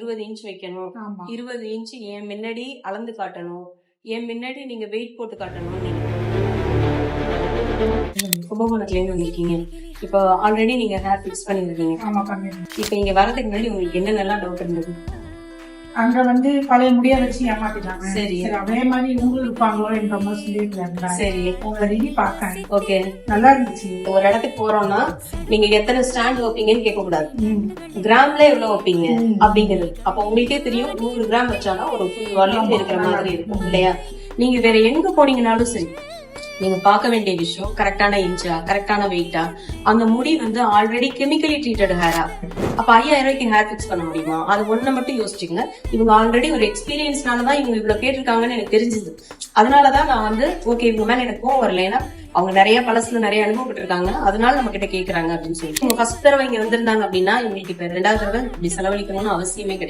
20 inch வைக்கணும், ஆமா 20 inch என் முன்னாடி அளந்து காட்டணும், என் முன்னாடி நீங்க வெயிட் போட்டு காட்டணும். நீங்க கும்பகோணத்துல இருந்து வந்திருக்கீங்க. இப்போ ஆல்ரெடி நீங்க ஹேர் பிக்ஸ் பண்ணிருக்கீங்க. ஆமா பண்ணிருக்கேன். இப்போ இங்க வரதுக்கு முன்னாடி உங்களுக்கு என்னென்னலாம் டவுட் இருந்தது? அங்க வந்து பழைய முடியா வச்சு ஏமாத்திட்டாங்க. சரி. அதே மாதிரி இவங்களும் இருப்பாங்களோ என்ற மாதிரி சொல்லியிருக்காங்க. சரி, உங்களை ரெடி பார்த்தேன், ஓகே. நல்லா இருந்துச்சு. ஒரு இடத்துக்கு போறோம்னா நீங்க எத்தனை ஸ்டாண்ட் வைப்பீங்கன்னு கேட்க கூடாது, கிராம்ல எவ்வளவு வைப்பீங்க அப்படிங்கிறது. அப்ப உங்களுக்கே தெரியும் 100 கிராம் வச்சாலும் ஒரு ஃபுல் வால்யூம் இருக்கிற மாதிரி இருக்கும் இல்லையா? நீங்க வேற எங்க போனீங்கன்னாலும் சரி, நீங்க பார்க்க வேண்டிய விஷயம் கரெக்டான இன்ச்சா, கரெக்டான வெயிட்டா, அந்த முடி வந்து ஆல்ரெடி கெமிக்கலி ட்ரீட்டட் ஹேரா. அப்ப 5000 ரூபாய்க்கு ஹேர் பிக்ஸ் பண்ண முடியுமா? அது ஒண்ணு மட்டும் யோசிச்சுங்க. இவங்க ஆல்ரெடி ஒரு எக்ஸ்பீரியன்ஸ்னாலதான் இவங்க இவ்வளவு கேட்டிருக்காங்கன்னு எனக்கு தெரிஞ்சது. அதனாலதான் நான் வந்து ஓகே இவங்க மேல எனக்கு கோவம் வரல. ஏன்னா அவங்க நிறைய பழசுல நிறைய அனுபவப்பட்டு இருக்காங்க, அதனால நம்ம கிட்ட கேக்குறாங்க அப்படின்னு சொல்லிட்டு. இவங்க ஃபர்ஸ்ட் தடவை இங்க வந்திருந்தாங்க அப்படின்னா இவங்களுக்கு இப்ப 2வது தடவை இப்படி செலவழிக்கணும்னு அவசியமே கிடையாது.